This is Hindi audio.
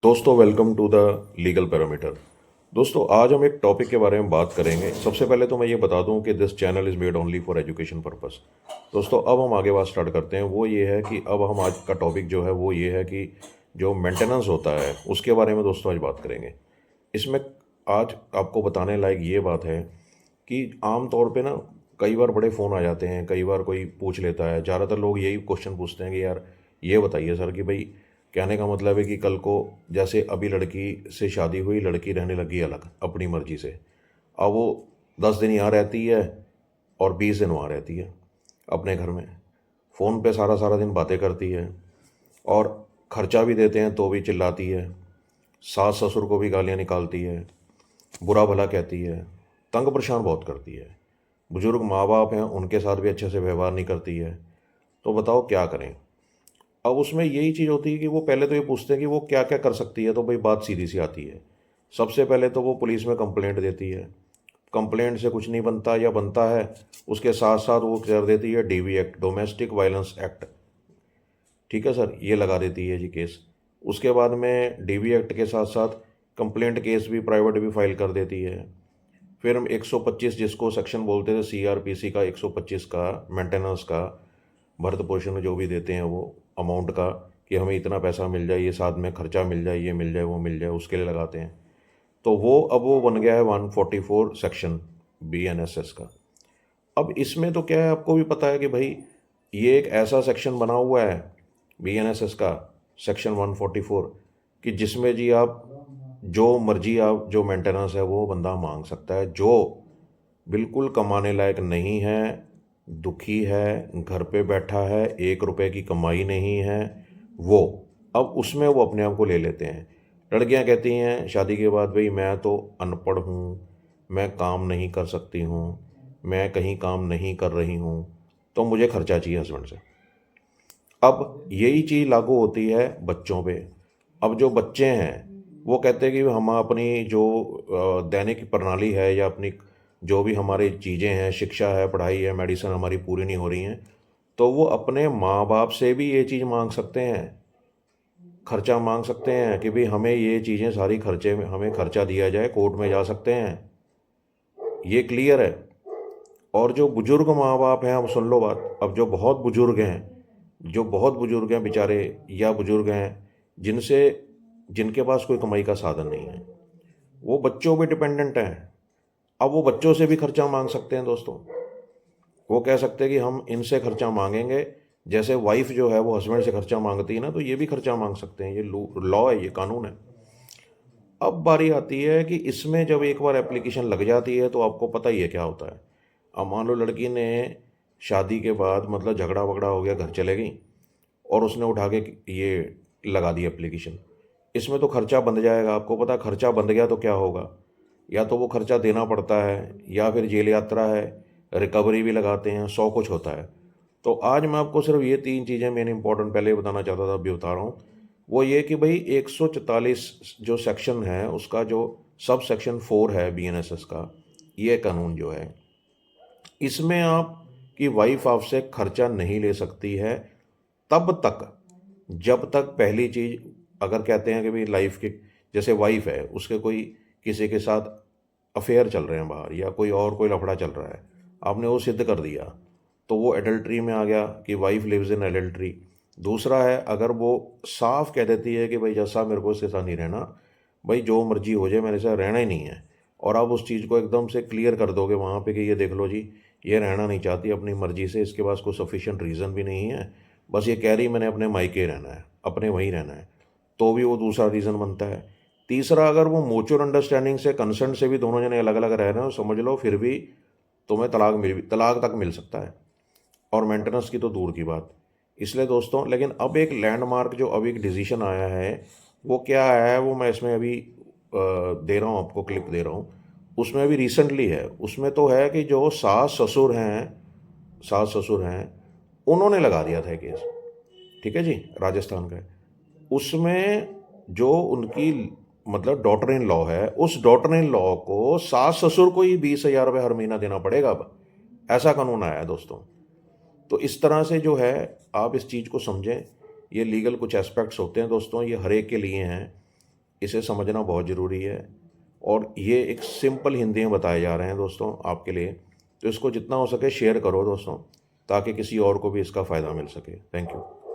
दोस्तों welcome to the legal parameter. दोस्तों आज हम एक टॉपिक के बारे में बात करेंगे। सबसे पहले तो मैं ये बता दूं कि this channel is made only for education purpose. दोस्तों अब हम आगे बात स्टार्ट करते हैं। वो ये है कि अब हम आज का टॉपिक जो है वो ये है कि जो मेंटेनेंस होता है उसके बारे में दोस्तों आज बात करेंगे। इसमें आज आपको बताने लायक ये बात है कि आम तौर पे ना कई बार बड़े फ़ोन आ जाते हैं, कई बार कोई पूछ लेता है। ज़्यादातर लोग यही क्वेश्चन पूछते हैं कि यार ये बताइए सर कि भाई कहने का मतलब है कि कल को जैसे अभी लड़की से शादी हुई, लड़की रहने लगी अलग अपनी मर्जी से। अब वो 10 दिन यहाँ रहती है और 20 दिन वहाँ रहती है अपने घर में। फ़ोन पे सारा सारा दिन बातें करती है और खर्चा भी देते हैं तो भी चिल्लाती है, सास ससुर को भी गालियाँ निकालती है, बुरा भला कहती है, तंग परेशान बहुत करती है। बुजुर्ग माँ बाप हैं उनके साथ भी अच्छे से व्यवहार नहीं करती है। तो बताओ क्या करें। अब उसमें यही चीज़ होती है कि वो पहले तो ये पूछते हैं कि वो क्या क्या कर सकती है। तो भाई बात सीधी सी आती है। सबसे पहले तो वो पुलिस में कंप्लेंट देती है। कंप्लेंट से कुछ नहीं बनता या बनता है उसके साथ साथ वो कर देती है DV act, domestic violence act. ठीक है सर, ये लगा देती है जी केस। उसके बाद में डीवी एक्ट के साथ साथ कंप्लेंट केस भी प्राइवेट भी फाइल कर देती है। फिर हम 125 जिसको सेक्शन बोलते थे सीआरपीसी का, 125 का मेंटेनेंस का, भर्त पोषण जो भी देते हैं वो अमाउंट का, कि हमें इतना पैसा मिल जाए, ये साथ में खर्चा मिल जाए, ये मिल जाए, वो मिल जाए, उसके लिए लगाते हैं। तो वो अब वो बन गया है 144 सेक्शन बीएनएसएस का। अब इसमें तो क्या है, आपको भी पता है कि भाई ये एक ऐसा सेक्शन बना हुआ है बीएनएसएस का, सेक्शन 144, कि जिसमें जी आप जो मर्जी आप जो मेंटेनेंस है वो बंदा मांग सकता है। जो बिल्कुल कमाने लायक नहीं है, दुखी है, घर पे बैठा है, 1 रुपए की कमाई नहीं है, वो अब उसमें वो अपने आप को ले लेते हैं। लड़कियां कहती हैं शादी के बाद, भाई मैं तो अनपढ़ हूँ, मैं काम नहीं कर सकती हूँ, मैं कहीं काम नहीं कर रही हूँ, तो मुझे खर्चा चाहिए हस्बैंड से। अब यही चीज़ लागू होती है बच्चों पे। अब जो बच्चे हैं वो कहते हैं कि हम अपनी जो दैनिक प्रणाली है या अपनी जो भी हमारी चीज़ें हैं, शिक्षा है, पढ़ाई है, मेडिसिन हमारी पूरी नहीं हो रही हैं, तो वो अपने माँ बाप से भी ये चीज़ मांग सकते हैं, खर्चा मांग सकते हैं कि भाई हमें ये चीज़ें सारी खर्चे में हमें खर्चा दिया जाए, कोर्ट में जा सकते हैं। ये क्लियर है। और जो बुजुर्ग माँ बाप हैं, अब सुन लो बात, अब जो बहुत बुजुर्ग हैं, जो बहुत बुजुर्ग हैं बेचारे, या बुजुर्ग हैं जिनसे जिनके पास कोई कमाई का साधन नहीं है, वो बच्चों पे डिपेंडेंट हैं। अब वो बच्चों से भी खर्चा मांग सकते हैं दोस्तों। वो कह सकते हैं कि हम इनसे खर्चा मांगेंगे, जैसे वाइफ जो है वो हस्बैंड से खर्चा मांगती है ना, तो ये भी खर्चा मांग सकते हैं। ये लॉ है, ये कानून है। अब बारी आती है कि इसमें जब एक बार एप्लीकेशन लग जाती है तो आपको पता ही है क्या होता है। अब मान लो लड़की ने शादी के बाद मतलब झगड़ा वगड़ा हो गया, घर चले गई और उसने उठा के ये लगा दी एप्लीकेशन। इसमें तो खर्चा बंध जाएगा। आपको पता है खर्चा बंध गया तो क्या होगा, या तो वो खर्चा देना पड़ता है, या फिर जेल यात्रा है, रिकवरी भी लगाते हैं, 100 कुछ होता है। तो आज मैं आपको सिर्फ ये 3 चीज़ें मेन इंपॉर्टेंट पहले बताना चाहता था, अभी बता रहा हूँ। वो ये कि भाई 144 जो सेक्शन है उसका जो सब सेक्शन 4 है बीएनएसएस का, ये कानून जो है, इसमें आप की वाइफ आपसे खर्चा नहीं ले सकती है तब तक जब तक पहली चीज़, अगर कहते हैं कि भाई लाइफ के, जैसे वाइफ है उसके कोई किसी के साथ अफेयर चल रहे हैं बाहर, या कोई लफड़ा चल रहा है, आपने वो सिद्ध कर दिया, तो वो एडल्ट्री में आ गया कि वाइफ लिव्स इन एडल्ट्री। दूसरा है, अगर वो साफ कह देती है कि भाई जैसा मेरे को इसके साथ नहीं रहना, भाई जो मर्जी हो जाए मेरे साथ रहना ही नहीं है, और आप उस चीज़ को एकदम से क्लियर कर दोगे वहाँ पे कि ये देख लो जी, ये रहना नहीं चाहती अपनी मर्जी से, इसके पास कोई सफिशिएंट रीज़न भी नहीं है, बस ये कह रही मैंने अपने मायके रहना है, अपने वहीं रहना है, तो भी वो दूसरा रीज़न बनता है। तीसरा, अगर वो म्यूचुअल अंडरस्टैंडिंग से, कंसेंट से भी दोनों जने अलग अलग रह रहे हो, समझ लो फिर भी तुम्हें तलाक तक मिल सकता है, और मेंटेनेंस की तो दूर की बात। इसलिए दोस्तों, लेकिन अब एक लैंडमार्क जो अभी एक डिसीजन आया है, वो क्या है, वो मैं इसमें अभी दे रहा हूँ आपको, क्लिप दे रहा हूँ। उसमें अभी रिसेंटली है, उसमें तो है कि जो सास ससुर हैं उन्होंने लगा दिया था केस। ठीक है जी, राजस्थान का है। उसमें जो उनकी मतलब डॉटर इन लॉ है, उस डॉटर इन लॉ को सास ससुर को ही 20,000 रुपये हर महीना देना पड़ेगा अब। ऐसा कानून आया है दोस्तों। तो इस तरह से जो है, आप इस चीज़ को समझें। ये लीगल कुछ एस्पेक्ट्स होते हैं दोस्तों, ये हर एक के लिए हैं। इसे समझना बहुत ज़रूरी है और ये एक सिंपल हिंदी में बताए जा रहे हैं दोस्तों आपके लिए। तो इसको जितना हो सके शेयर करो दोस्तों, ताकि किसी और को भी इसका फ़ायदा मिल सके। Thank you.